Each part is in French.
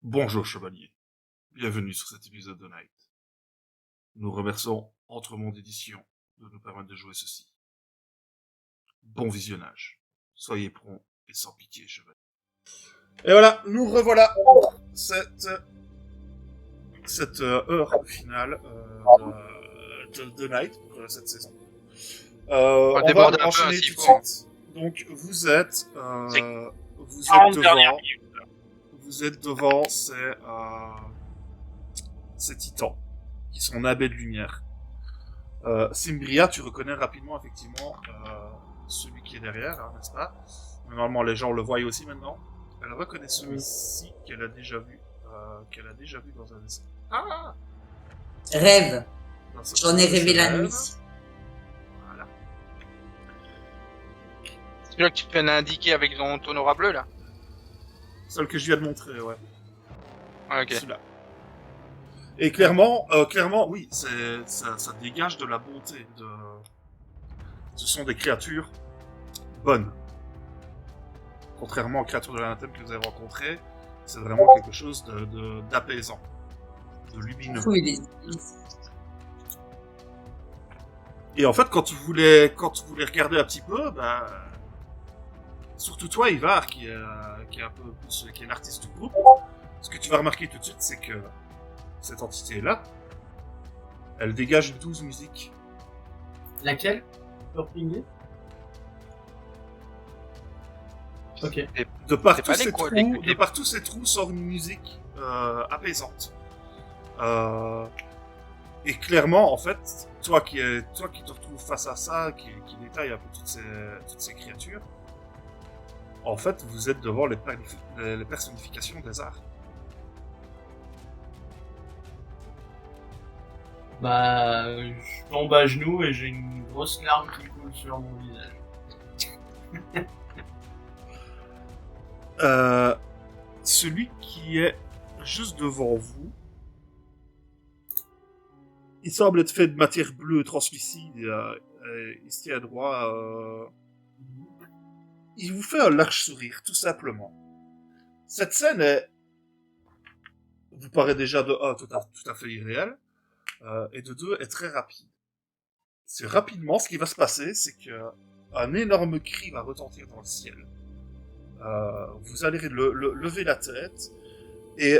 Bonjour chevalier, bienvenue sur cet épisode de Night. Nous remercions Entremonde Édition de nous permettre de jouer ceci. Bon visionnage. Soyez prompt et sans pitié, chevalier. Et voilà, nous revoilà pour cette heure finale de Night pour cette saison. On va On va déborder un peu enchaîner s'il tout de faut. suite. Donc vous êtes C'est vous 40 êtes dernières devant minutes. vous êtes devant ces titans qui sont nabés de lumière. Simbria, tu reconnais rapidement effectivement celui qui est derrière, hein, n'est-ce pas? Normalement, les gens le voient aussi maintenant. Elle reconnaît celui-ci qu'elle a déjà vu dans un dessin. Ah! Rêve. Dans J'en ai rêvé la rêve. nuit. Voilà. C'est celui-là que tu viens d'indiquer avec ton aura bleu là. Celle que je viens de montrer, ouais. Ah, ok. Celui-là. Et clairement, oui, ça dégage de la bonté. Ce sont des créatures bonnes. Contrairement aux créatures de l'anathème que vous avez rencontrées, c'est vraiment quelque chose d'apaisant, de lumineux. Oui, Et en fait, quand tu voulais regarder un petit peu, bah, surtout toi, Ivar, qui est un peu plus, qui est l'artiste du groupe, ce que tu vas remarquer tout de suite, c'est que cette entité-là, elle dégage une douce musique. Laquelle? Purpling. Ok. De par C'est tous pas les ces quoi, trous, les- de par tous ces trous sort une musique apaisante. Et clairement, en fait, toi qui te retrouves face à ça, qui détaille un peu toutes ces créatures, en fait, vous êtes devant les personnifications des arts. Bah, je tombe à genoux et j'ai une grosse larme qui coule sur mon visage. Celui qui est juste devant vous, il semble être fait de matière bleue translucide et il se tient droit. Il vous fait un large sourire, tout simplement. Cette scène vous paraît déjà de un tout à fait irréelle, et de deux est très rapide. C'est rapidement, ce qui va se passer, c'est que un énorme cri va retentir dans le ciel. Vous allez lever la tête et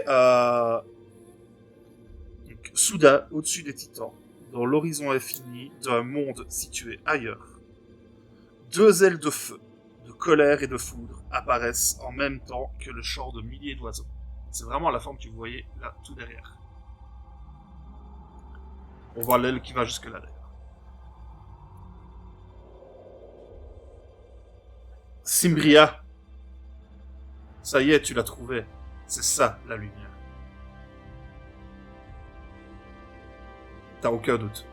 donc, soudain, au-dessus des titans, dans l'horizon infini d'un monde situé ailleurs, deux ailes de feu, de colère et de foudre apparaissent en même temps que le chant de milliers d'oiseaux. C'est vraiment la forme que vous voyez là, tout derrière. On voit l'aile qui va jusque là d'ailleurs. Simbria, ça y est, tu l'as trouvé. C'est ça, la lumière. T'as aucun doute.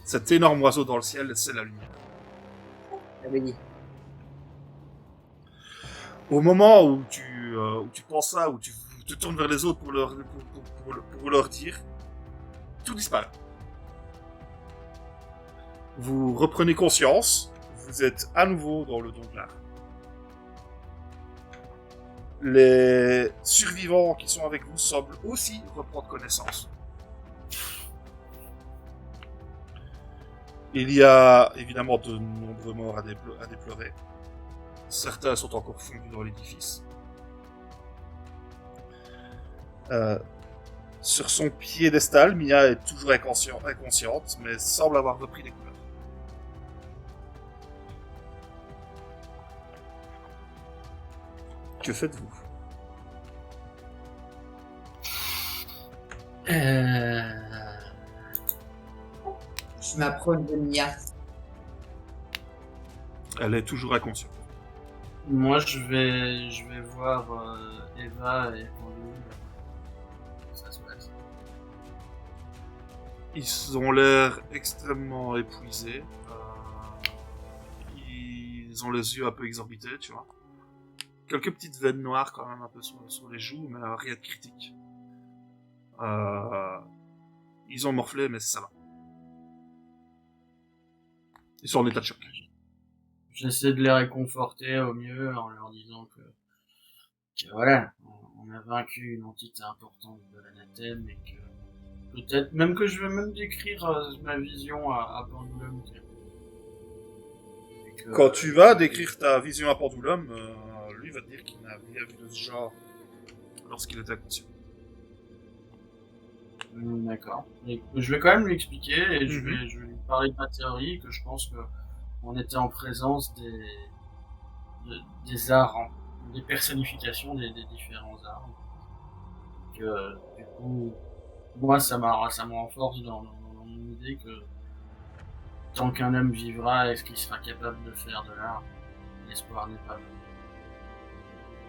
Cet énorme oiseau dans le ciel, c'est la lumière. j'avais dit. Au moment où tu penses ça, où tu te tournes vers les autres pour leur dire, tout disparaît. Vous reprenez conscience, vous êtes à nouveau dans le Donglar. Les survivants qui sont avec vous semblent aussi reprendre connaissance. Il y a évidemment de nombreux morts à déplorer. Certains sont encore fondus dans l'édifice. Sur son piédestal, Mia est toujours inconsciente, mais semble avoir repris des couleurs. Que faites-vous? Je m'approche de Mia. Elle est toujours inconsciente. Moi, je vais voir Eva et Andy. Ça se passe. Ils ont l'air extrêmement épuisés. Ils ont les yeux un peu exorbités, tu vois. Quelques petites veines noires quand même un peu sur les joues, mais rien de critique. Ils ont morflé, mais ça va. Ils sont en état de choc. J'essaie de les réconforter au mieux en leur disant que que voilà, on a vaincu une entité importante de l'anathème et que peut-être même que je vais même décrire ma vision à Pendulum. Quand tu vas décrire ta vision à Pendulum, lui va te dire qu'il n'a rien vu de ce genre lorsqu'il était conscient. D'accord. Et je vais quand même lui expliquer et je Mhm. vais lui parler de ma théorie, que je pense que on était en présence des arts, des personnifications des différents arts. Que du coup, moi ça me renforce dans mon idée que tant qu'un homme vivra, est-ce qu'il sera capable de faire de l'art? L'espoir n'est pas mort.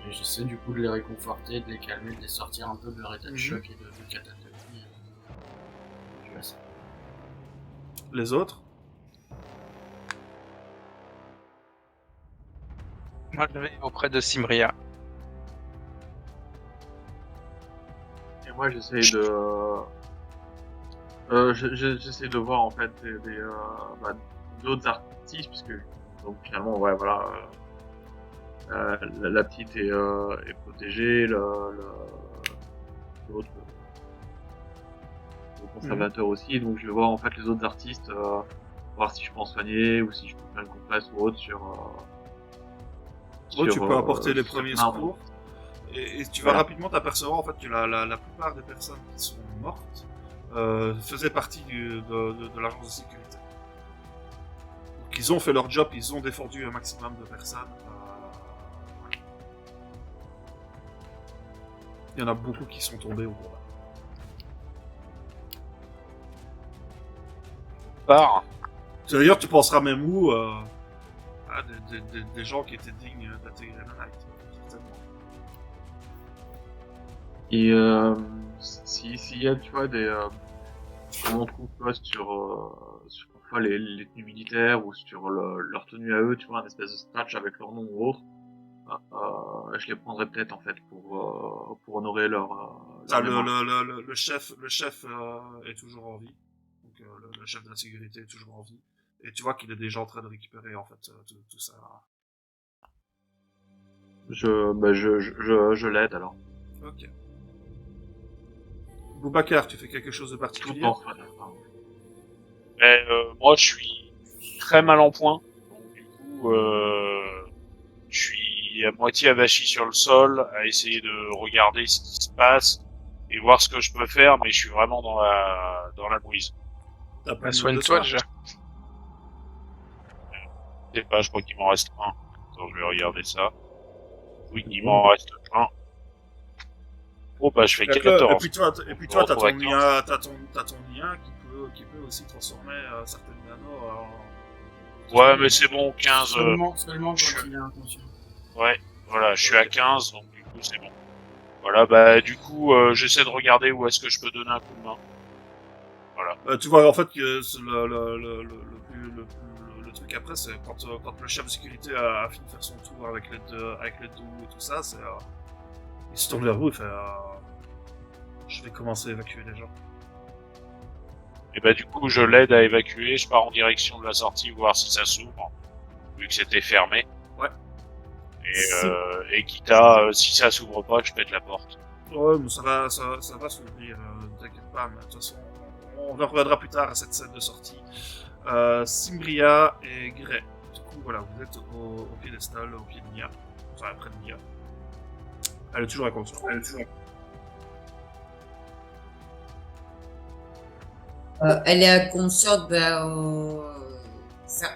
Et j'essaie du coup de les réconforter, de les calmer, de les sortir un peu de leur état de Mhm. choc et de catatonie. Tu vois ça. Les autres? Moi, je vais auprès de Simria. Et moi, j'essaie de, j'essaie de voir en fait d'autres artistes, puisque donc finalement, ouais, voilà, la petite est protégée, l'autre, le conservateur aussi, donc je vais voir en fait les autres artistes, voir si je peux en soigner ou si je peux faire une compresse ou autre sur. Ouais, tu peux apporter les sur premiers l'arme. secours. Et tu vas Voilà. rapidement t'apercevoir en fait que la plupart des personnes qui sont mortes faisaient partie de l'agence de sécurité. Donc ils ont fait leur job, ils ont défendu un maximum de personnes. Voilà. Il y en a beaucoup qui sont tombés au combat. Part. D'ailleurs, tu penseras même où à des gens qui étaient dignes d'intégrer la Night. Certainement. Et s'il y a, tu vois, comme on trouve tu vois, sur parfois les tenues militaires ou sur leur tenue à eux, tu vois, un espèce de scratch avec leur nom ou autre, je les prendrais peut-être en fait pour honorer leur mémoire. Le chef est toujours en vie. Donc le chef de la sécurité est toujours en vie. Et tu vois qu'il est déjà en train de récupérer en fait tout ça. Je l'aide alors. Ok. Boubacar, tu fais quelque chose de Tout particulier? pense, voilà. Mais moi, je suis très mal en point. Donc, du coup, je suis à moitié abachi sur le sol, à essayer de regarder ce qui se passe et voir ce que je peux faire, mais je suis vraiment dans la brise. T'as pas Bah, de note de soigne-toi soin? déjà. Je sais pas, je crois qu'il m'en reste un. Attends, je vais regarder ça. Oui, il m'en reste un. Oh, bah, je fais Et 14. puis toi, Donc, je me t'as retrouve à ton 15. IA, t'as ton IA qui peut aussi transformer certaines nanos en... Ouais, mais c'est bon, 15. Seulement je- quand il est inconscient. Ouais, voilà, je suis à 15, donc du coup, c'est bon. Voilà, bah, du coup, j'essaie de regarder où est-ce que je peux donner un coup de main. Voilà. Tu vois en fait que le truc après, c'est quand le chef de sécurité a fini de faire son tour avec l'aide de vous et tout ça, c'est il se tourne vers vous et fait je vais commencer à évacuer les gens. Et bah, du coup, je l'aide à évacuer, je pars en direction de la sortie, voir si ça s'ouvre, vu que c'était fermé. Ouais. Et quitte à, si ça s'ouvre pas, je pète la porte. Ouais, mais ça va s'ouvrir, ne t'inquiète pas, mais de toute façon, on reviendra plus tard à cette scène de sortie. Simbria et Grey. Du coup, voilà, vous êtes au piédestal, au pied de Nia. Enfin, près de Nia. Elle est toujours inconsciente. Elle est inconsciente, faire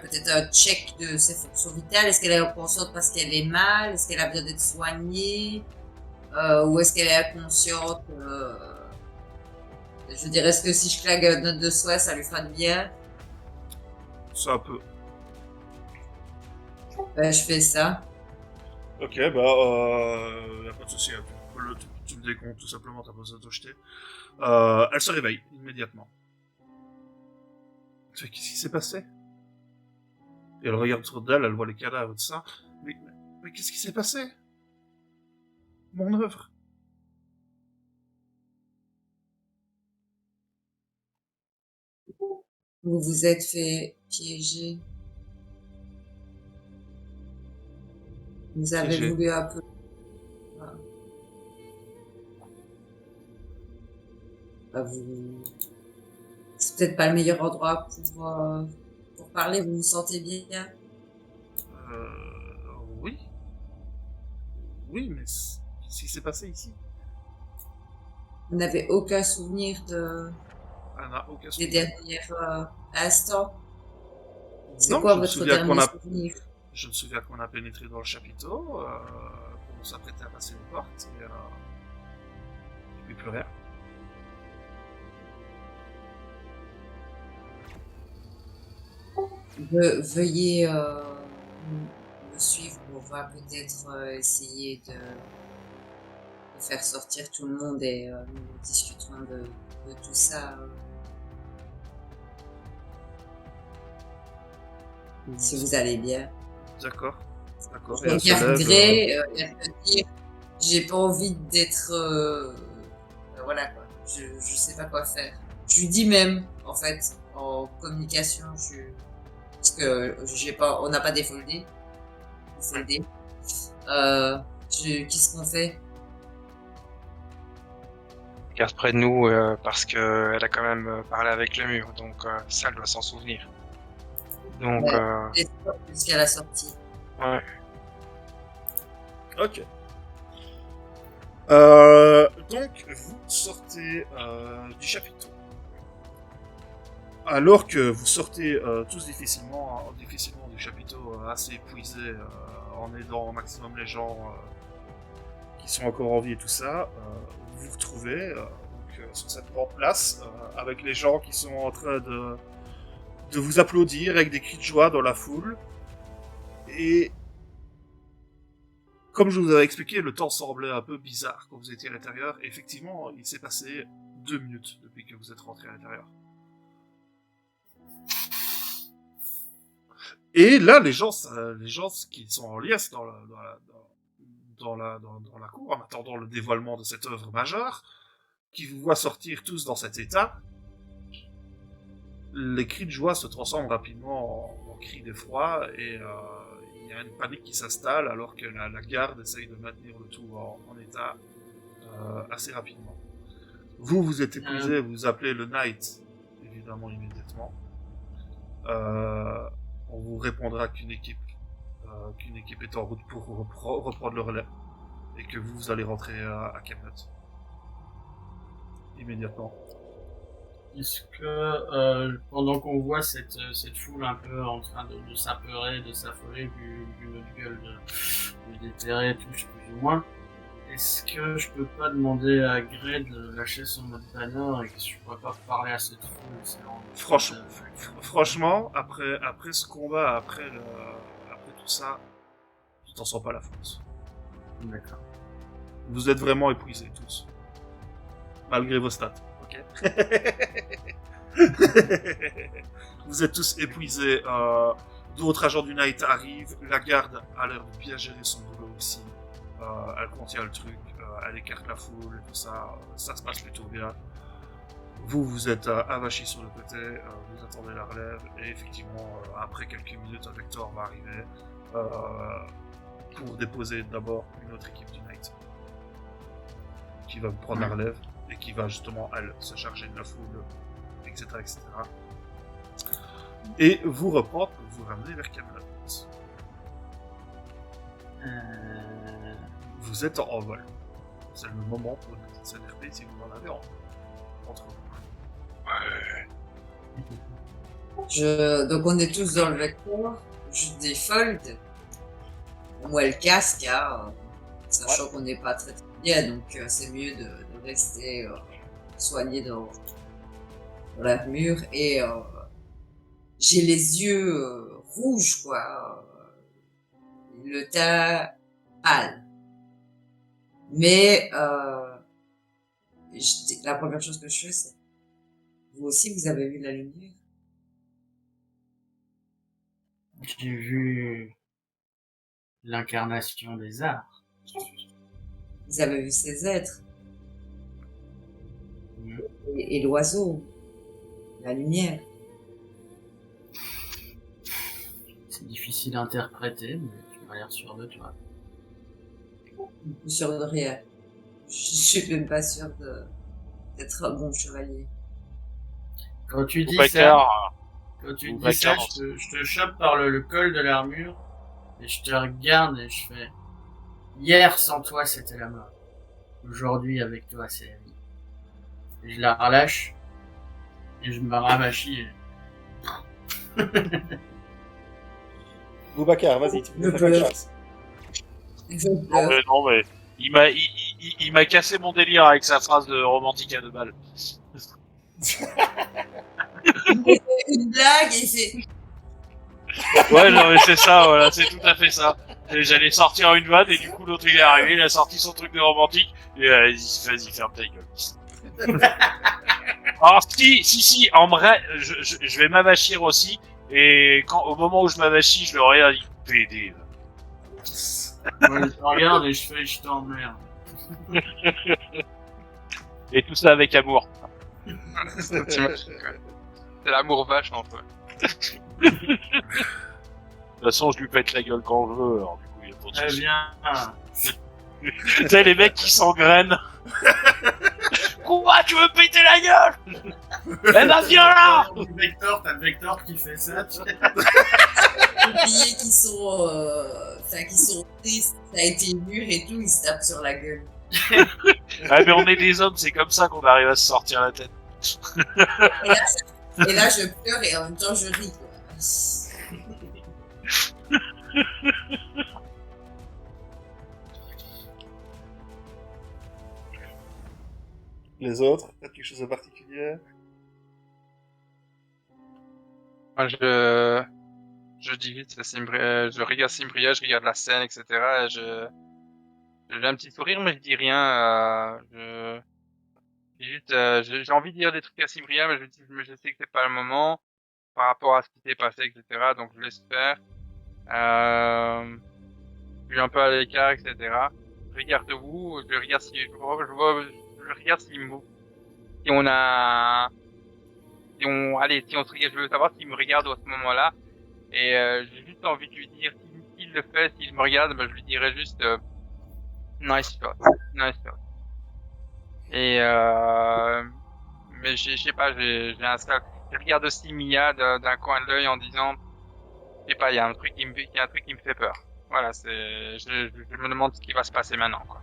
peut-être un check de ses fonctions vitales. Est-ce qu'elle est inconsciente parce qu'elle est mal? Est-ce qu'elle a besoin d'être soignée? Ou est-ce qu'elle est inconsciente? Je dirais, est-ce que si je claque une note de soin, ça lui fera du bien? Ça peut. Je fais ça. Ok, y a pas de souci. Tu le décomptes tout simplement, t'as pas besoin de te jeter. Elle se réveille immédiatement. Tu fais, qu'est-ce qui s'est passé? Et elle regarde autour d'elle, elle voit les cadavres et tout ça. Mais qu'est-ce qui s'est passé? Mon œuvre. Vous vous êtes fait piéger. Vous avez Piéger. voulu un peu Bah, c'est peut-être pas le meilleur endroit pour parler. Vous vous sentez bien? Oui. Oui, mais qu'est-ce qui s'est passé ici? Vous n'avez aucun souvenir Elle n'a aucun des souvenir. derniers instants? C'est Non, quoi je me votre souviens qu'on dernier a, souvenir? je me souviens qu'on a pénétré dans le chapiteau, qu'on s'apprêtait à passer les portes, et puis plus rien. Veuillez me suivre. On va peut-être essayer de faire sortir tout le monde et nous discuterons de tout ça si vous allez bien. D'accord. D'accord. Je Et elle se lève. regarderai, elle peut dire, j'ai pas envie d'être, voilà quoi. Je sais pas quoi faire. Je lui dis même, en fait, en communication, parce que on n'a pas défoldé. Qu'est-ce qu'on fait? Garde près de nous parce que elle a quand même parlé avec le mur, donc ça, elle doit s'en souvenir. Donc, Ouais. Jusqu'à la sortie. ouais. Ok. Donc, vous sortez du chapiteau. Alors que vous sortez tous difficilement du chapiteau, assez épuisés, en aidant au maximum les gens qui sont encore en vie et tout ça, vous vous retrouvez sur cette grande place avec les gens qui sont en train de vous applaudir avec des cris de joie dans la foule. Et comme je vous avais expliqué, le temps semblait un peu bizarre quand vous étiez à l'intérieur. Et effectivement, il s'est passé 2 minutes depuis que vous êtes rentré à l'intérieur. Et là, les gens qui sont en liesse dans la cour, en attendant le dévoilement de cette œuvre majeure, qui vous voient sortir tous dans cet état, les cris de joie se transforment rapidement en cris d'effroi et il y a une panique qui s'installe alors que la garde essaye de maintenir le tout en état assez rapidement. Vous êtes épuisé, vous appelez le Knight, évidemment immédiatement. On vous répondra qu'une équipe est en route pour reprendre le relais et que vous allez rentrer à Camelot immédiatement. Est-ce que pendant qu'on voit cette foule un peu en train de s'apeurer, de s'affoler, vu notre gueule de déterrer tous plus ou moins, est-ce que je peux pas demander à Grey de lâcher son mode banner et que je pourrais pas parler à cette foule? Franchement, après ce combat, après tout ça, tu t'en sens pas la force. D'accord. Vous êtes vraiment épuisés tous. Malgré vos stats, ok? Vous êtes tous épuisés. D'autres agents du Knight arrivent. La garde a l'air de bien gérer son boulot aussi. Elle contient le truc. Elle écarte la foule et tout ça. Ça se passe plutôt bien. Vous êtes avachis sur le côté. Vous attendez la relève. Et effectivement, après quelques minutes, un Vector va arriver pour déposer d'abord une autre équipe du Knight qui va prendre la relève et qui va justement, elle, se charger de la foule, etc. etc. Et vous reprendre pour vous ramener vers Camelot. Vous êtes en vol. C'est le moment pour une petite scène RP si vous en avez entre vous. Donc on est tous dans le vecteur. Je défold. Moi le casque, hein, sachant qu'on n'est pas très bien, donc c'est mieux de rester soigné dans l'armure et j'ai les yeux rouges quoi, le teint pâle. Mais la première chose que je fais, c'est vous aussi vous avez vu la lumière? J'ai vu l'incarnation des arts. Vous avez vu ces êtres? Et l'oiseau, la lumière. C'est difficile à interpréter, mais tu m'as l'air sûr de toi. Je suis sûre de rien. Je suis même pas sûre être un bon chevalier. Quand tu dis ça, Boubacar, quand tu dis Boubacar, ça, je te chope par le col de l'armure et je te regarde et je fais hier sans toi c'était la mort. Aujourd'hui avec toi c'est la vie. Et je la relâche et je me ramachis. Boubacar, vas-y, tu peux Le faire quelque bleu. chose. Je non pleure. mais, non, mais il m'a cassé mon délire avec sa phrase de romantique à deux balles. Une blague et c'est... Ouais, non, mais c'est ça, voilà, c'est tout à fait ça. Et j'allais sortir une vanne et du coup l'autre il est arrivé, il a sorti son truc de romantique et il dit vas-y ferme ta gueule. Alors si, en vrai, je vais m'avachir aussi et au moment où je m'avachis, je le regarde, il PD. Moi, je te regarde et je fais je t'emmerde. Et tout ça avec amour. T'imagines, quoi. C'est l'amour vache entre eux. De toute façon, je lui pète la gueule quand je veux, alors du coup, il y a pas de Très souci. bien. Tu sais, les mecs qui s'engrainent. Quoi, tu veux péter la gueule? Eh ben, viens là! T'as le Vector qui fait ça. Les billets qui sont, qui sont tristes, ça a été mûr et tout, ils se tapent sur la gueule. Ah, mais on est des hommes, c'est comme ça qu'on arrive à se sortir la tête. Et là, je pleure et en même temps, je ris, quoi. Les autres, peut-être quelque chose de particulier? Moi, je dis vite, je regarde Cimbria, je regarde la scène, etc. Et j'ai un petit sourire, mais je dis rien. J'ai envie de dire des trucs à Cimbria, mais je sais que c'est pas le moment par rapport à ce qui s'est passé, etc. Donc je laisse faire. Je suis un peu à l'écart, etc. Je regarde vous, je regarde si si on se regarde, je veux savoir s'il me regarde à ce moment-là. Et j'ai juste envie de lui dire, s'il le fait, s'il me regarde, ben, je lui dirais juste nice shot, nice shot. Et mais je sais pas, j'ai un seul, je regarde aussi Mia d'un coin de l'œil en disant, je sais pas, il y a un truc qui me fait peur. Voilà, je me demande ce qui va se passer maintenant, quoi.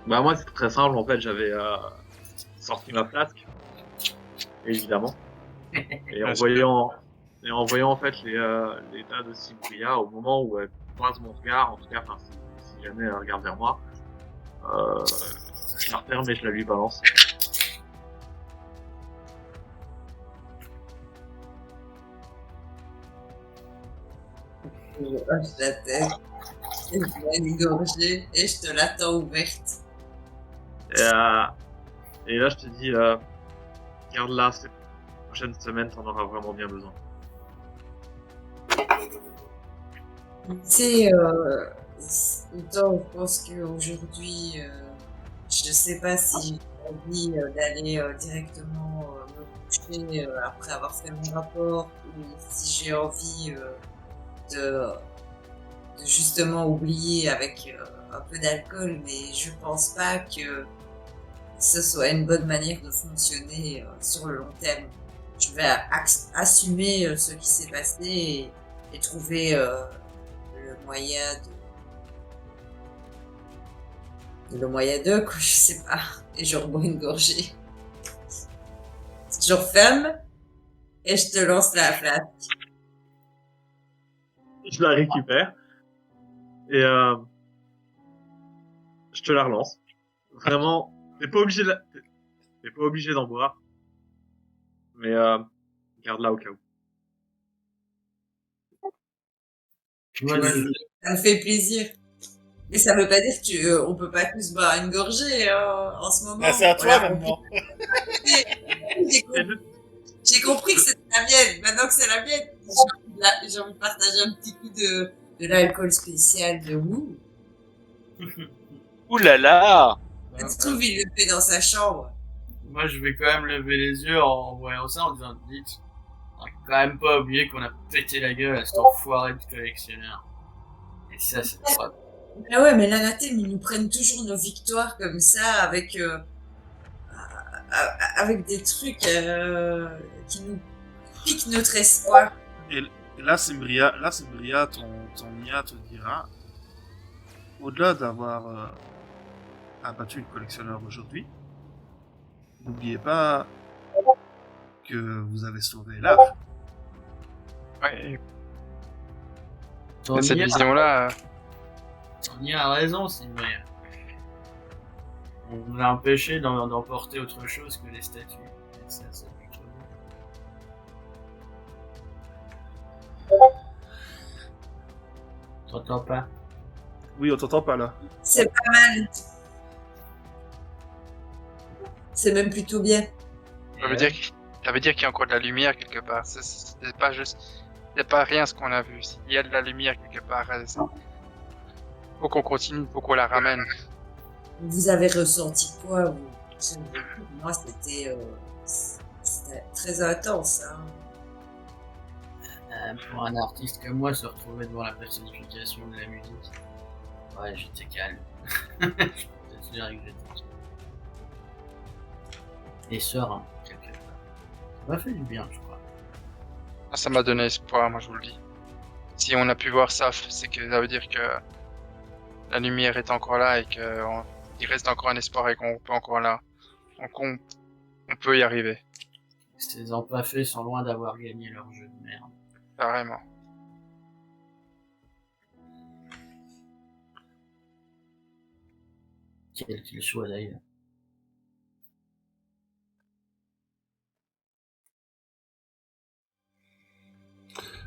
Bah moi c'est très simple en fait, j'avais sorti ma flasque, évidemment, et en voyant en fait l'état de Cypria au moment où elle croise mon regard, en tout cas, enfin si jamais elle regarde vers moi, je la referme et je la lui balance. Je hoche la tête, et je vais l'égorger, et je te l'attends ouverte. Et là je te dis, garde-la, ces prochaines semaines t'en auras vraiment bien besoin. Tu sais, autant je pense qu'aujourd'hui, je sais pas si j'ai envie d'aller directement me coucher après avoir fait mon rapport, ou si j'ai envie de justement oublier avec un peu d'alcool, mais je pense pas que ce soit une bonne manière de fonctionner sur le long terme. Je vais assumer ce qui s'est passé et trouver le moyen de, quoi, je sais pas. Et je rebois une gorgée. Je referme et je te lance la flasque. Je la récupère et je te la relance. Vraiment, t'es pas obligé d'en boire, mais garde-la au cas où. Ça me fait plaisir. Mais ça veut pas dire qu'on peut pas tous boire une gorgée en ce moment. Ah, c'est à toi Voilà. maintenant. J'ai compris que c'était la mienne. Maintenant que c'est la mienne, j'ai envie de partager un petit coup de l'alcool spécial de Woo. Ouh là là! Ça se trouve, il le fait dans sa chambre. Moi, je vais quand même lever les yeux en voyant ça, en disant, dites, on a quand même pas oublié qu'on a pété la gueule à cet enfoiré de collectionneur. Et ça, c'est pas... Ah ouais, mais l'anathème, ils nous prennent toujours nos victoires comme ça, avec des trucs qui nous piquent notre espoir. Et là, Simbria, ton IA te dira, au-delà d'avoir abattu le collectionneur aujourd'hui, n'oubliez pas que vous avez sauvé l'arbre. Ouais, Ton cette IA vision-là, a raison, Sylvain. On nous a empêché d'emporter autre chose que les statues. Et ça, c'est plutôt bien. T'entends pas? Oui, on t'entend pas là. C'est pas mal. C'est même plutôt bien. ça veut dire qu'il y a encore de la lumière quelque part. C'est pas juste, c'est pas rien ce qu'on a vu. Il y a de la lumière quelque part. Faut qu'on continue, faut qu'on la ramène. Vous avez ressenti quoi, vous? Moi, c'était très intense. Hein. Pour un artiste comme moi, se retrouver devant la personnification de la musique, ouais, j'étais calme. Je peux te dire que j'étais calme. Et serein, quelque part. Ça m'a fait du bien, je crois. Ah, ça m'a donné espoir, moi je vous le dis. Si on a pu voir ça, c'est que ça veut dire que la lumière est encore là et qu'il reste encore un espoir et qu'on peut encore là. On peut y arriver, Ces empaffés sont loin d'avoir gagné leur jeu de merde. carrément. Quel qu'il soit d'ailleurs.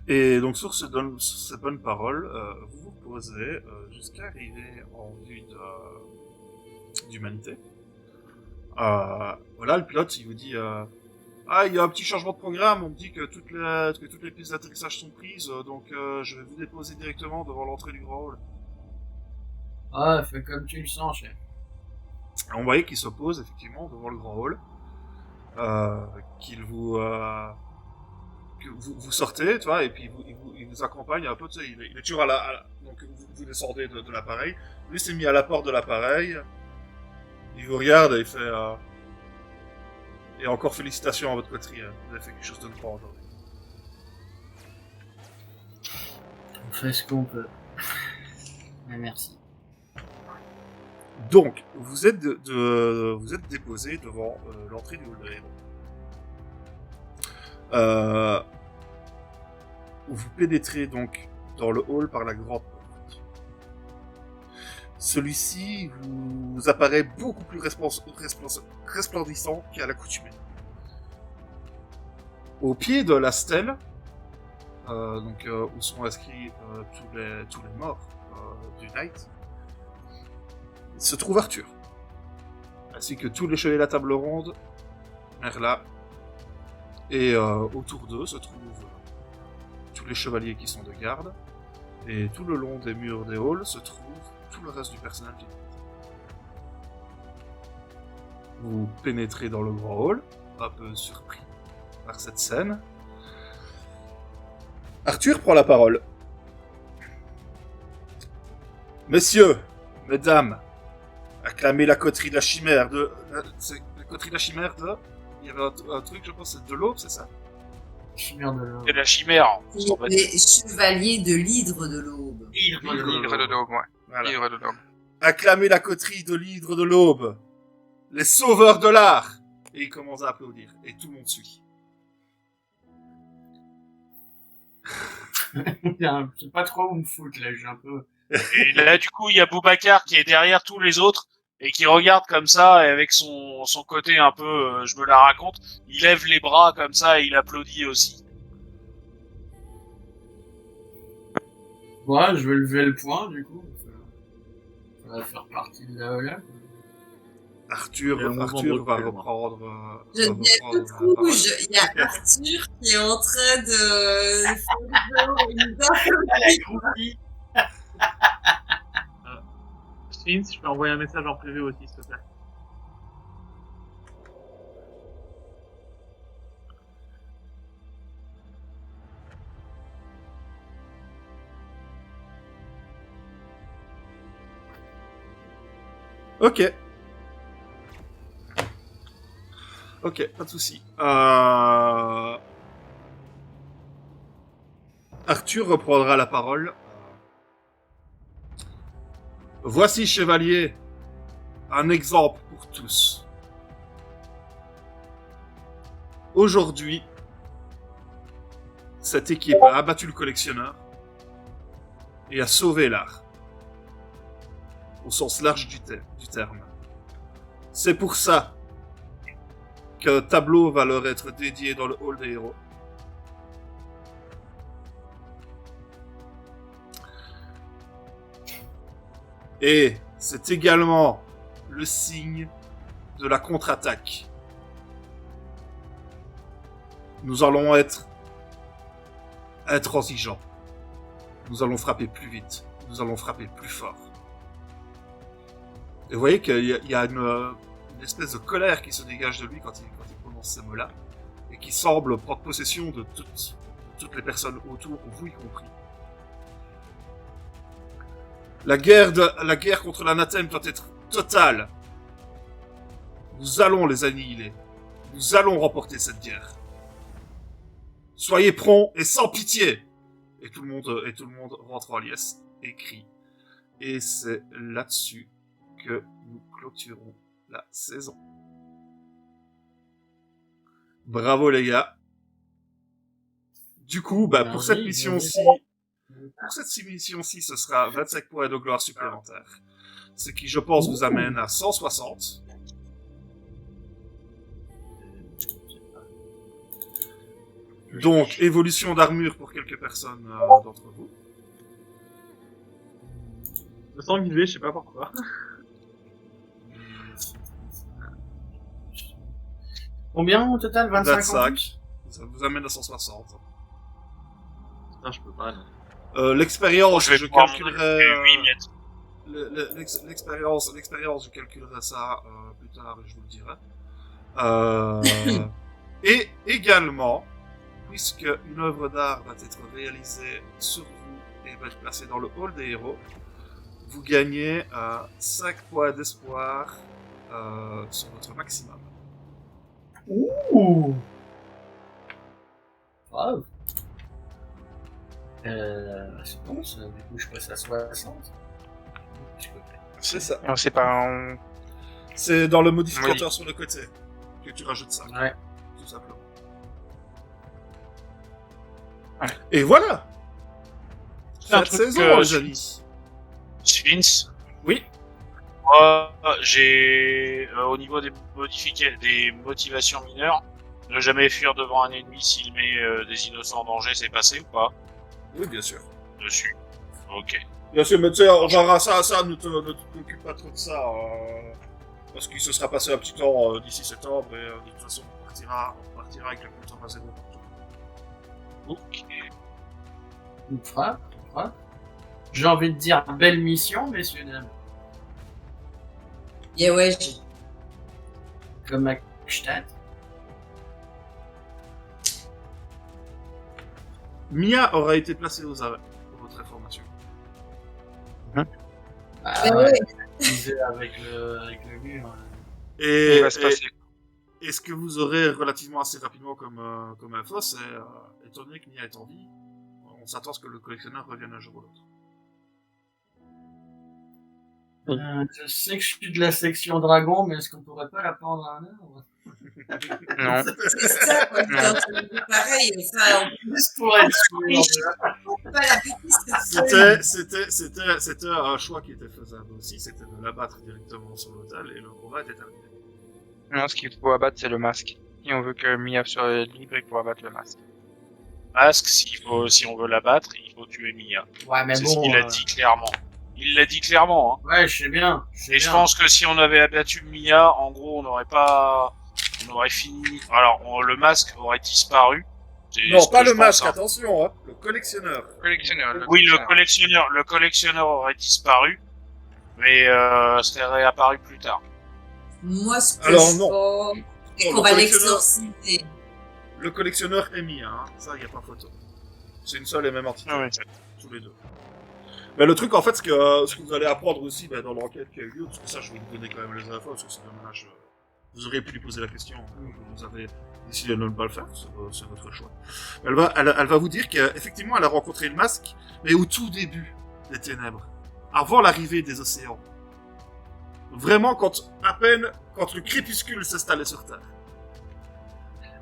Et donc sur ces bonnes paroles, vous vous reposez jusqu'à arriver en vue d'humanité. Voilà, le pilote, il vous dit ah, il y a un petit changement de programme, on me dit que toutes les pistes d'atterrissage sont prises, donc je vais vous déposer directement devant l'entrée du grand hall. Ah, fais comme tu le sens, chef. Et on voyait qu'il se pose effectivement devant le grand hall, qu'il vous que vous sortez, tu vois, et puis il vous accompagne un peu, tu sais, il est toujours donc vous descendez de l'appareil, lui s'est mis à la porte de l'appareil, il vous regarde et il fait et encore félicitations à votre coterie, vous avez fait quelque chose de grand aujourd'hui. On fait ce qu'on peut. Mais merci. Donc, vous êtes vous êtes déposé devant l'entrée du hall de héros. Vous pénétrez donc dans le hall par la grande porte. Celui-ci vous apparaît beaucoup plus resplendissant qu'à l'accoutumée. Au pied de la stèle, où sont inscrits tous les morts du Knight, se trouve Arthur, ainsi que tous les chevaliers de la table ronde, Merla, et autour d'eux se trouvent tous les chevaliers qui sont de garde, et tout le long des murs des halls se trouve tout le reste du personnel du Knight. Vous pénétrez dans le grand hall, un peu surpris par cette scène. Arthur prend la parole. Messieurs, mesdames, acclamez la coterie de la chimère de... La coterie de la chimère de... Il y avait un truc, je pense, c'est de l'aube, c'est ça? Chimère de l'eau. C'est la chimère. on s'en bat. Les chevaliers de l'hydre de l'aube. L'hydre de l'aube, ouais. Voilà. L'hydre de l'aube. Acclamez la coterie de l'hydre de l'aube, les sauveurs de l'art. Et il commence à applaudir, et tout le monde suit. Je sais pas trop où me foutre là, j'ai un peu. Et là, du coup, il y a Boubacar qui est derrière tous les autres et qui regarde comme ça, et avec son côté un peu, je me la raconte, il lève les bras comme ça et il applaudit aussi. Ouais, je vais lever le point du coup. Ça va faire partie de la là. Arthur Il y a un mouvement va brutal, moi. reprendre... Je deviens toute rouge. Il y a Arthur qui est en train de il nous applaudit. Sphinx, je peux envoyer un message en privé aussi, s'il te plaît. Ok. Ok, pas de souci. Arthur reprendra la parole. Voici, chevalier, un exemple pour tous. Aujourd'hui, cette équipe a abattu le collectionneur et a sauvé l'art. Au sens large du terme. C'est pour ça qu'un tableau va leur être dédié dans le hall des héros. Et c'est également le signe de la contre-attaque. Nous allons être intransigeants. Nous allons frapper plus vite. Nous allons frapper plus fort. Et vous voyez qu'il y a une espèce de colère qui se dégage de lui quand il prononce ces mots-là, et qui semble prendre possession de toutes les personnes autour, vous y compris. La guerre contre l'anathème doit être totale. Nous allons les annihiler. Nous allons remporter cette guerre. Soyez prompts et sans pitié. Et tout le monde rentre en liesse et crie. Et c'est là-dessus que nous clôturons la saison. Bravo les gars. Du coup, pour cette mission-ci, ce sera 25 points de gloire supplémentaires. Ce qui, je pense, vous amène à 160. Donc, évolution d'armure pour quelques personnes d'entre vous. Je me sens guidé, je sais pas pourquoi. Combien au total? 25 25. Ça vous amène à 160. Putain, je peux pas, non. L'expérience, je pouvoir calculerai... monter 8 mètres. L'expérience, je calculerai ça plus tard et je vous le dirai. Et également, puisque une œuvre d'art va être réalisée sur vous et va être placée dans le hall des héros, vous gagnez 5 points d'espoir sur votre maximum. Ouh. Wow. C'est bon ça, du coup je passe à 60. C'est ça. Non, c'est pas un... C'est dans le modificateur sur le côté que tu rajoutes ça. Ouais. Tout simplement. Ouais. Et voilà. Un Cette truc, saison, les amis. Vince, Oui. moi, j'ai au niveau des motivations mineures, ne jamais fuir devant un ennemi s'il met des innocents en danger, c'est passé ou pas? Oui, bien sûr. Dessus. Ok. Bien sûr, mais tu sais, on verra ça, ne t'occupe pas trop de ça, parce qu'il se sera passé un petit temps d'ici septembre, et de toute façon, on partira avec le compteur à zéro partout. Ok. On fera. J'ai envie de dire belle mission, messieurs dames. Yeah, ouais, Comme à Stadt. Mia aura été placée aux arrêts, pour votre information. Bah, ouais. disait avec le mur. Et, Il va se passer. et ce que vous aurez relativement assez rapidement comme info, c'est, étant donné que Mia est en vie, on s'attend à ce que le collectionneur revienne un jour ou l'autre. Je sais que je suis de la section dragon, mais est-ce qu'on pourrait pas la prendre à un heure? Non. C'est ça, quoi. Pareil, ça, Juste pour être sûr. on peut pas la piquer, C'était un choix qui était faisable aussi, c'était de l'abattre directement sur l'hôtel et le combat était terminé. Non, ce qu'il faut abattre, c'est le masque. Si on veut que Mia soit libre, il faut abattre le masque. Masque, si on veut l'abattre, il faut tuer Mia. Ouais, mais C'est bon. ce qu'il a dit clairement. Il l'a dit clairement, hein. Ouais, je sais bien. Et je pense que si on avait abattu Mia, en gros, on aurait fini. Alors, le masque aurait disparu. C'est Non, ce pas que je le pense, masque, hein. attention, hein, le collectionneur. Collectionneur. Oui, le collectionneur aurait disparu, mais serait réapparu plus tard. Moi, ce que Alors, je non. pense, c'est Non, qu'on le va collectionneur- l'exorciser. Le collectionneur est Mia, hein, ça y a pas photo. C'est une seule et même entité, Ah ouais. tous les deux. Mais le truc, en fait, ce que vous allez apprendre aussi dans l'enquête qui a eu lieu, parce que ça, je vais vous donner quand même les infos, parce que c'est dommage. Vous auriez pu lui poser la question. Vous avez décidé de ne pas le faire, c'est votre choix. Elle va vous dire qu'effectivement, elle a rencontré le masque, mais au tout début des ténèbres, avant l'arrivée des océans. Vraiment, quand le crépuscule s'installait sur Terre.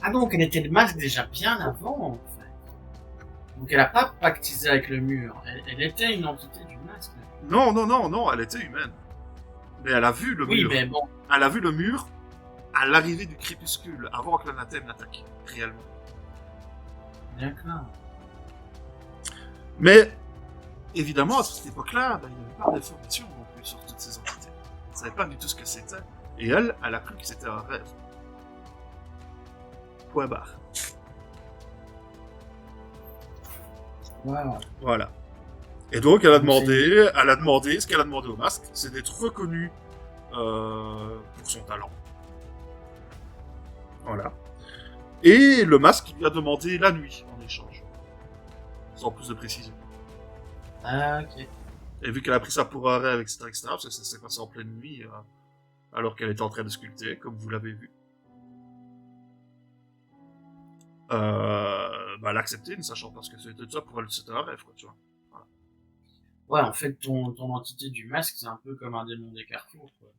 Ah donc, elle était le masque déjà bien avant, en fait. Donc elle a pas pactisé avec le mur. Elle était une entité du masque. Non, elle était humaine. Mais elle a vu le Oui, mur. mais bon. Elle a vu le mur à l'arrivée du crépuscule, avant que l'anathème n'attaque, réellement. D'accord. Mais, évidemment, à cette époque-là, il n'y avait pas d'informations non plus sur toutes ces entités. Elle ne savait pas du tout ce que c'était. Et elle a cru que c'était un rêve. Point barre. Wow. Voilà. Et donc, elle a demandé ce qu'elle a demandé au masque, c'est d'être reconnue pour son talent. Voilà. Et le masque lui a demandé la nuit en échange. Sans plus de précision. Ah, ok. Et vu qu'elle a pris ça pour un rêve, etc., parce que ça s'est passé en pleine nuit, alors qu'elle était en train de sculpter, comme vous l'avez vu. Elle a accepté, ne sachant pas ce que c'était ça, pour elle, c'était un rêve, quoi, tu vois. Voilà. Ouais, en fait, ton entité du masque, c'est un peu comme un démon des Carrefours, quoi.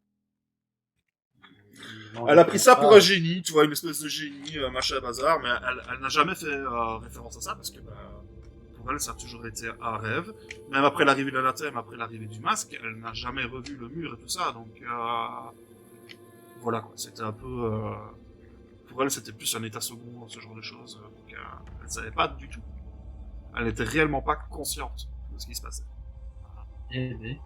Elle a pris ça pour un génie, tu vois, une espèce de génie, machin bazar, mais elle n'a jamais fait référence à ça, parce que pour elle, ça a toujours été un rêve. Même après l'arrivée de l'anathème, après l'arrivée du masque, elle n'a jamais revu le mur et tout ça, donc voilà, quoi, c'était un peu... pour elle, c'était plus un état second, ce genre de choses, donc elle ne savait pas du tout. Elle n'était réellement pas consciente de ce qui se passait. Eh ben.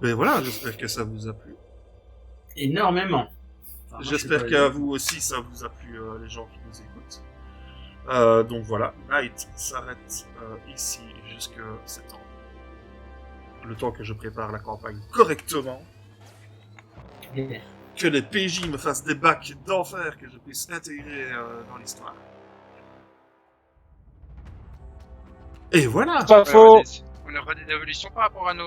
Mais voilà, j'espère que ça vous a plu. Énormément. Enfin, moi, J'espère je suis qu'à pas- vous aussi ça vous a plu, les gens qui nous écoutent. Donc voilà, Night s'arrête ici jusque septembre. Le temps que je prépare la campagne correctement, Yeah. que les PJ me fassent des bacs d'enfer, que je puisse intégrer dans l'histoire. Et voilà. Pas faux. On aura des évolutions par rapport à nos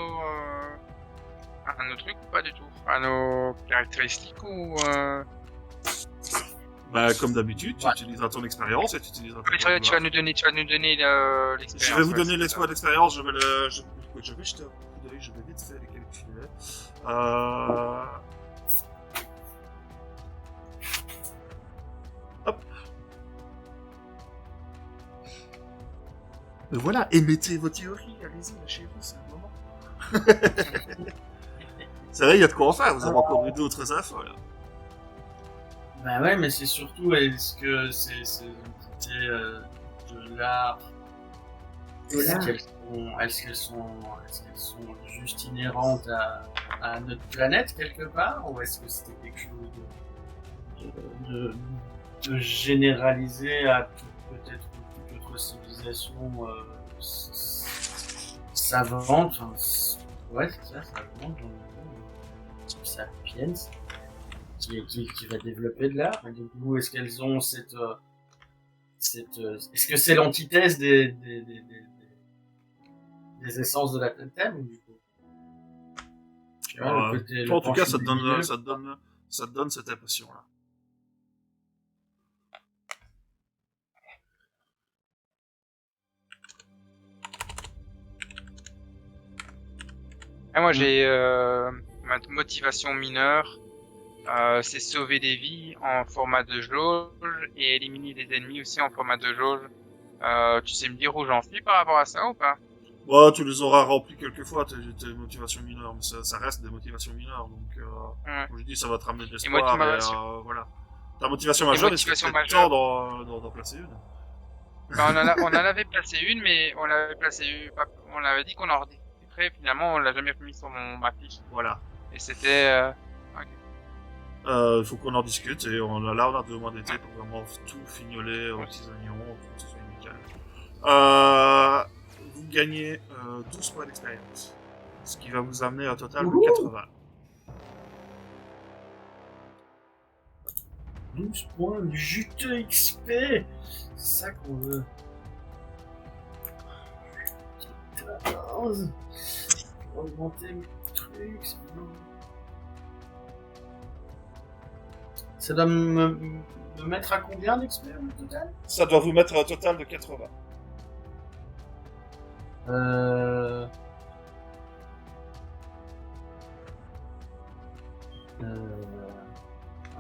trucs ou pas du tout? À nos caractéristiques ou Comme d'habitude, tu Ouais. utiliseras ton expérience et tu utiliseras ton tu vas nous donner l'expérience. Je vais vous donner ouais, l'exploit d'expérience, je vais jeter un coup d'œil, je vais vite faire les calculs. Hop. Et voilà, émettez vos théories, allez-y, lâchez-vous, c'est le moment. C'est vrai, il y a de quoi en faire, vous avez encore eu d'autres infos là. Bah ouais, mais c'est surtout, est-ce que ces entités de l'art, est-ce qu'elles sont juste inhérentes à notre planète quelque part, ou est-ce que c'était quelque chose de généralisé à peut-être toute autre civilisation savante, enfin, ouais c'est ça, savante, type sapiens, qui va développer de l'art. Et du coup, est-ce qu'elles ont cette est-ce que c'est l'antithèse des essences de la thème, ou du coup tu vois, le côté, En tout cas, penchant ça du te milieu. donne cette impression-là. Ah, moi j'ai ma motivation mineure, c'est sauver des vies en format de jauge et éliminer des ennemis aussi en format de jauge. Tu sais me dire où j'en suis par rapport à ça ou pas? Bon, tu les auras remplis quelques fois, tes motivations mineures, mais ça reste des motivations mineures, donc Ouais. comme je dis, ça va te ramener de Et l'espoir, motivation- voilà. Ta motivation majeure, est-ce que motivation c'est majeure. temps d'en placer une? Bah, on en avait placé une, mais on avait dit qu'on en rediscuterait, finalement on l'a jamais mis sur ma fiche. Voilà. Et c'était Il faut qu'on en discute, et on a 2 mois d'été pour vraiment tout fignoler aux petits oignons, pour que ce soit nickel. Vous gagnez 12 points d'expérience, ce qui va vous amener un total de 80. 12 points de juteux XP. C'est ça qu'on veut. 14. Augmenter mes trucs, c'est bon. Ça doit me mettre à combien d'XP au total? Ça doit vous mettre un total de 80.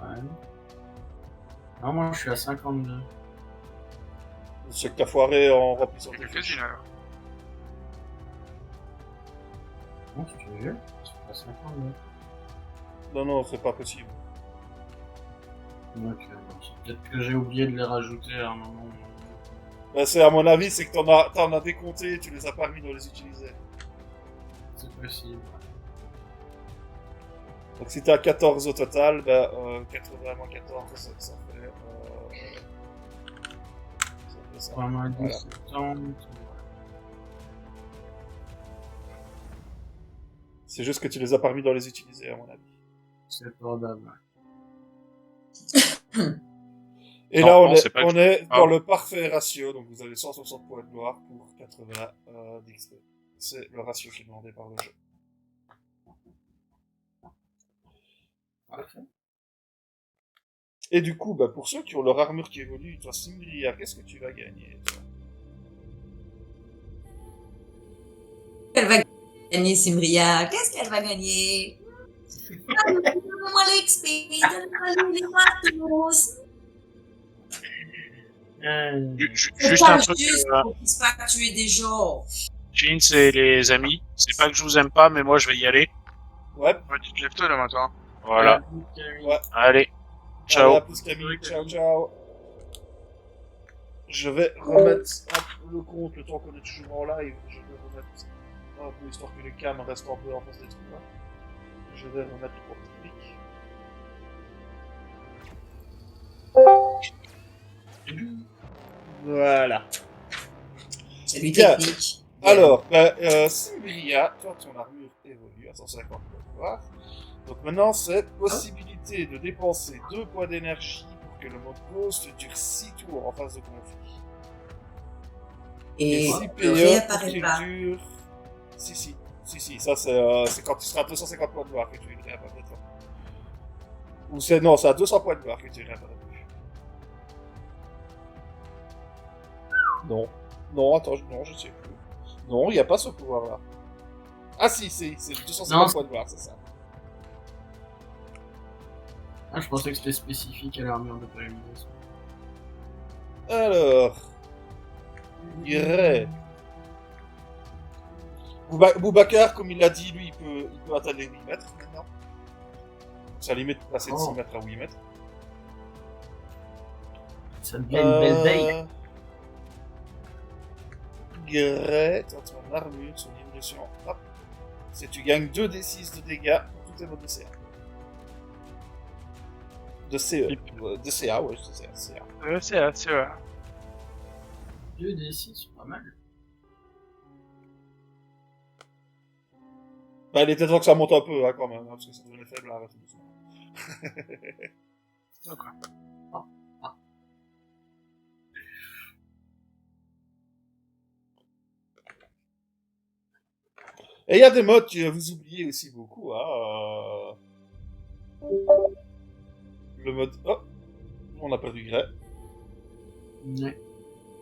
Ouais. Non, moi je suis à 52. C'est que t'as foiré en remplissant tes Quelques-unes fiches. alors. Non, je te jure, je suis à 52. Non, non, c'est pas possible. Donc, peut-être que j'ai oublié de les rajouter à un moment. Ben, c'est à mon avis, c'est que t'en as décompté et tu les as pas mis dans les utiliser. C'est possible. Donc si t'es à 14 au total, ben 80 moins 14, ça fait... ça fait ça. 3 mois de Voilà. 70. C'est juste que tu les as pas mis dans les utiliser, à mon avis. C'est probable. Et Non, là, non, c'est pas on que- est Ah. dans le parfait ratio, donc vous avez 160 points de gloire pour 80 d'XP. C'est le ratio qui est demandé par le jeu. Parfait. Et du coup, bah, pour ceux qui ont leur armure qui évolue, toi, Simbria, qu'est-ce que tu vas gagner, toi? Elle va gagner, Simria. Qu'est-ce qu'elle va gagner? Donne-moi l'XP, donne-moi les matos. C'est Juste pas un truc, juste qu'on puisse pas tuer des gens. Jeans et les amis, c'est pas que je vous aime pas, mais moi je vais y aller. Ouais, Ouais, tu te lèves tôt le matin. Voilà. ouais. Allez. Allez, Ciao. à plus Camille, ciao, ciao. Je vais remettre hop, le compte, le temps qu'on est toujours en live, je vais remettre, hop, histoire que les cams restent un peu en face des trucs là. Je vais remettre le compte public. Voilà. Salut Bien. technique. Alors, Simbria, toi ton armure évolue à 150 points de gloire. Donc maintenant, c'est possibilité de dépenser 2 points d'énergie pour que le mode Ghost dure 6 tours en phase de conflit. Et si ne PE, pour réapparaît qu'il pas. dure... Si, ça c'est quand tu seras à 250 points de gloire que tu réapparaîtras. Ou c'est... Non, c'est à 200 points de gloire que tu réapparaîtras. Non. Non, attends, non, je sais plus. Non, il n'y a pas ce pouvoir-là. Ah si, c'est 250 Non, points de gloire, c'est ça. Ah, je pensais que c'était spécifique à l'armure de polymérase. Alors... Grey. Boubacar, comme il l'a dit, lui, il peut atteindre les 8 mètres maintenant. Sa limite peut passer de 6 mètres à 8 mètres. Ça devient une belle veille. Grey, toi, ton armure, son évolution, hop. C'est tu gagnes 2d6 de dégâts pour tous tes modes de CA. De CE. De CA, ouais, c'est CA. C'est vrai. 2d6, c'est pas mal. Bah, il était temps que ça monte un peu, hein, quand même, hein, parce que ça devenait faible à arrêter doucement. D'accord. Et il y a des modes que vous oubliez aussi beaucoup, hein. Le mode... Oh, on a perdu Grey. Ouais.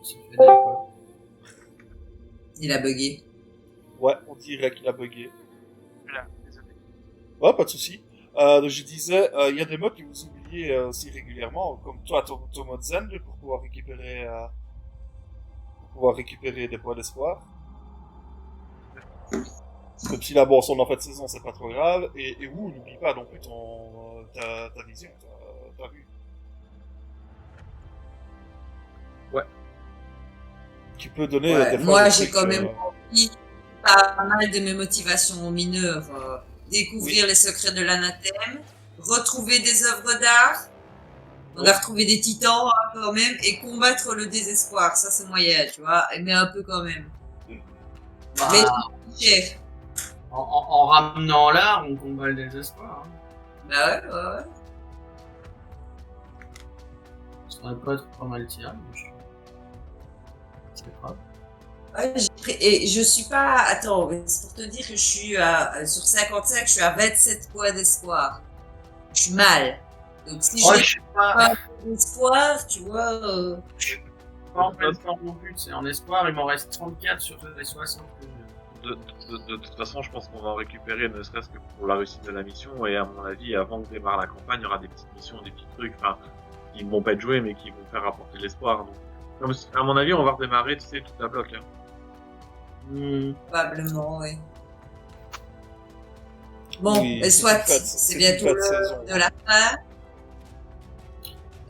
Ça fait d'accord. Il a bugué. Ouais, on dirait qu'il a bugué. Là, désolé. Ouais, pas de souci. Donc je disais, il y a des modes que vous oubliez aussi régulièrement, comme toi, ton mode Zen, pour pouvoir récupérer des points d'espoir. Même si là, bon, son en fait saison, c'est pas trop grave. Et n'oublie pas non plus ta vision, ta vue. Ouais. Qui peut donner Ouais, des fois moi, des j'ai trucs, quand même compris pas mal de mes motivations mineures. Découvrir les secrets de l'anathème, retrouver des œuvres d'art, on a retrouvé des titans hein, quand même, et combattre le désespoir. Ça, c'est moyen, tu vois, mais un peu quand même. Bah, Mais cher. en ramenant l'art, on combat le désespoir. Hein. Bah ouais, ouais, ouais. Ça va pas être pas mal tiré, mais c'est grave. Ouais, et je suis pas. Attends, mais c'est pour te dire que je suis sur 55, je suis à 27 points d'espoir. Je suis mal. Donc si Oh, j'ai je sais pas. pas d'espoir, tu vois. Pas en pleine forme non plus, c'est en espoir, il m'en reste 34 sur les 60 que j'ai. De toute façon, je pense qu'on va en récupérer, ne serait-ce que pour la réussite de la mission, et à mon avis, avant que démarre la campagne, il y aura des petites missions, des petits trucs, enfin, qui ne vont pas être joués, mais qui vont faire apporter de l'espoir. Donc, à mon avis, on va redémarrer, tu sais, toute la bloc, hein. Probablement, oui. Bon, Oui, mais soit, c'est c'est une bientôt fête saison. de la fin.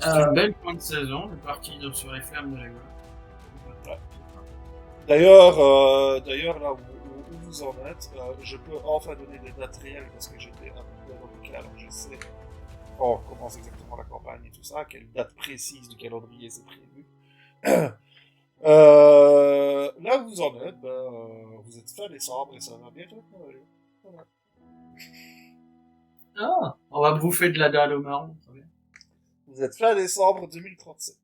C'est une belle fin de saison, le parti sur les fermes de la gueule. D'ailleurs, là où vous en êtes, je peux enfin donner des dates réelles parce que j'étais un peu dans le cas, alors je sais quand commence exactement la campagne et tout ça, quelle date précise du calendrier c'est prévu. Là où vous en êtes, vous êtes fin décembre et ça va bientôt Noël. Voilà. Ah, on va bouffer de la dalle au marron, très bien. Vous êtes fin décembre 2037.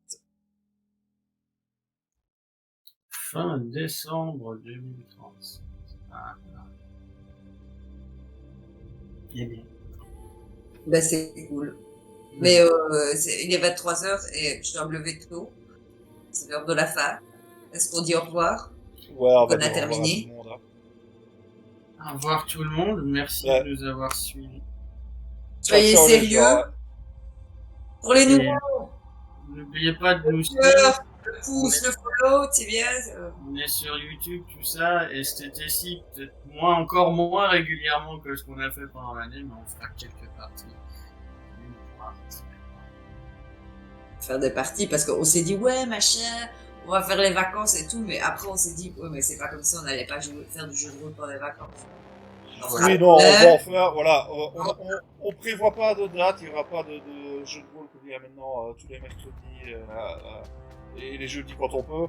Fin décembre 2037. Ah, ah. Eh bien. Ben, c'est cool. Mais il est 23h et je dois me lever tôt. C'est l'heure de la fin. Est-ce qu'on dit au revoir? Ouais, on va On a dire au revoir à tout terminé. le monde, hein. Au revoir tout le monde, merci Ouais. de nous avoir suivis. Soyez Ciao, les sérieux. gens. Pour les Et nouveaux, n'oubliez pas de nous suivre. le pouce, le follow, c'est bien. On est sur YouTube, tout ça, et cet été-ci, peut-être encore moins régulièrement que ce qu'on a fait pendant l'année, mais on fera quelques parties. Faire des parties parce qu'on s'est dit, ouais, machin, on va faire les vacances et tout, mais après on s'est dit, ouais, mais c'est pas comme ça, on n'allait pas faire du jeu de rôle pendant les vacances. Oui, non, on va en faire, voilà, on prévoit pas de date, il y aura pas de jeu de rôle comme il y a maintenant tous les mercredis et les jeudis quand on peut,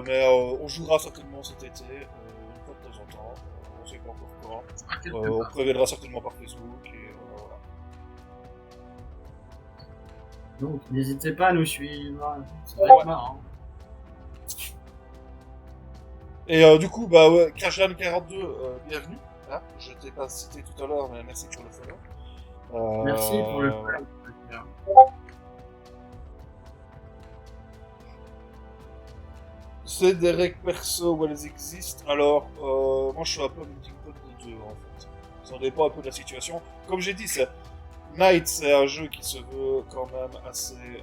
mais on jouera certainement cet été, une fois de temps en temps, on sait pas encore quand, on préviendra certainement par Facebook et voilà. Donc, n'hésitez pas à nous suivre, ça va être marrant. Et du coup, bah ouais, Crashland42, bienvenue. Hein, je t'ai pas cité tout à l'heure, mais merci pour le follow. Merci pour le follow. C'est des règles perso où elles existent. Alors, moi je suis un peu melting pot des deux en fait. Ça dépend un peu de la situation. Comme j'ai dit, Night c'est un jeu qui se veut quand même assez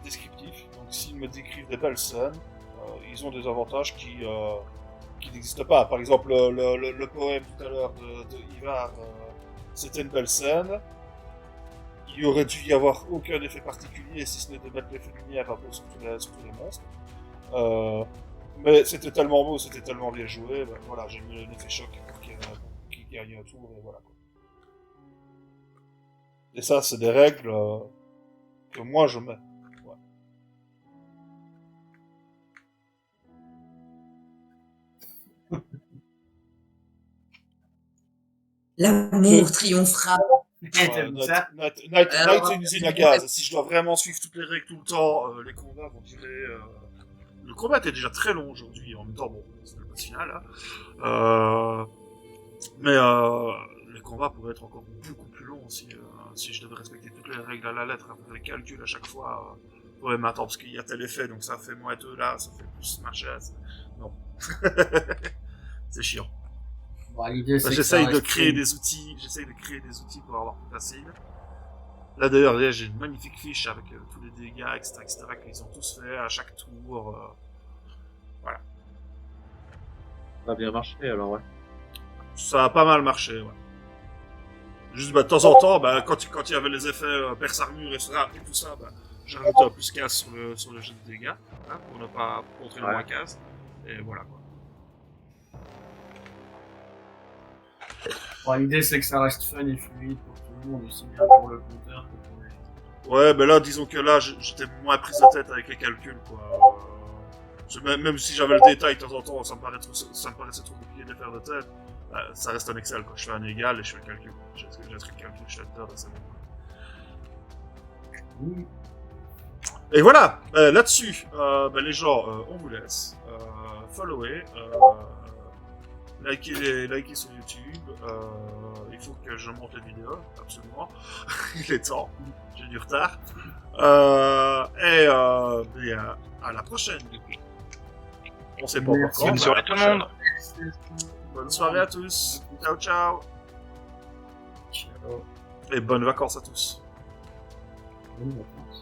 descriptif. Donc s'ils me décrivent des belles scènes, ils ont des avantages qui n'existent pas. Par exemple, le poème tout à l'heure de Ivar, c'était une belle scène. Il aurait dû y avoir aucun effet particulier si ce n'est de mettre l'effet de lumière un peu sur tous les monstres. Mais c'était tellement beau, c'était tellement bien joué, ben voilà, j'ai mis un effet choc pour qu'il gagne un tour et voilà quoi. Et ça, c'est des règles que moi je mets. Ouais. L'amour triomphera. Night c'est une usine à gaz. Si je dois vraiment suivre toutes les règles tout le temps, les combats vont durer. Le combat était déjà très long aujourd'hui, en même temps, bon, c'est le boss final, là. Mais les combats pourraient être encore beaucoup plus longs si je devais respecter toutes les règles à la lettre, avec les calculs à chaque fois. Ouais, mais attends, parce qu'il y a tel effet, donc ça fait moins 2 là, ça fait plus machin. Non. C'est chiant. Bon, l'idée, c'est j'essaye de créer des outils pour avoir plus facile. Là d'ailleurs, j'ai une magnifique fiche avec tous les dégâts, etc., qu'ils ont tous fait à chaque tour. Voilà. Ça a bien marché alors, ouais. Ça a pas mal marché, ouais. Juste de temps en temps, quand il y avait les effets perce armure et tout ça, j'ai rajouté un plus 15 sur le jet de dégâts, hein, pour ne pas contrer le moins 15. Et voilà quoi. Bon, l'idée, c'est que ça reste fun et fluide pour tout le monde, aussi bien pour le compteur que pour les... Ouais, mais là, disons que là, j'étais moins pris de tête avec les calculs, quoi. Même si j'avais le détail de temps en temps, ça me paraissait trop compliqué de les faire de tête. Ça reste un Excel, quoi. Je fais un égal et je fais le calcul. J'ai le calcul, je fais dedans, c'est bon. Oui. Et voilà, là-dessus, les gens, on vous laisse. Followez, likez sur YouTube. Il faut que je monte la vidéo, absolument. Il est temps, j'ai du retard. À la prochaine. On sait pas encore quand. Bonne soirée tout le monde. Bonne soirée à tous. Ciao, ciao. Et bonnes vacances à tous. Bonne vacances.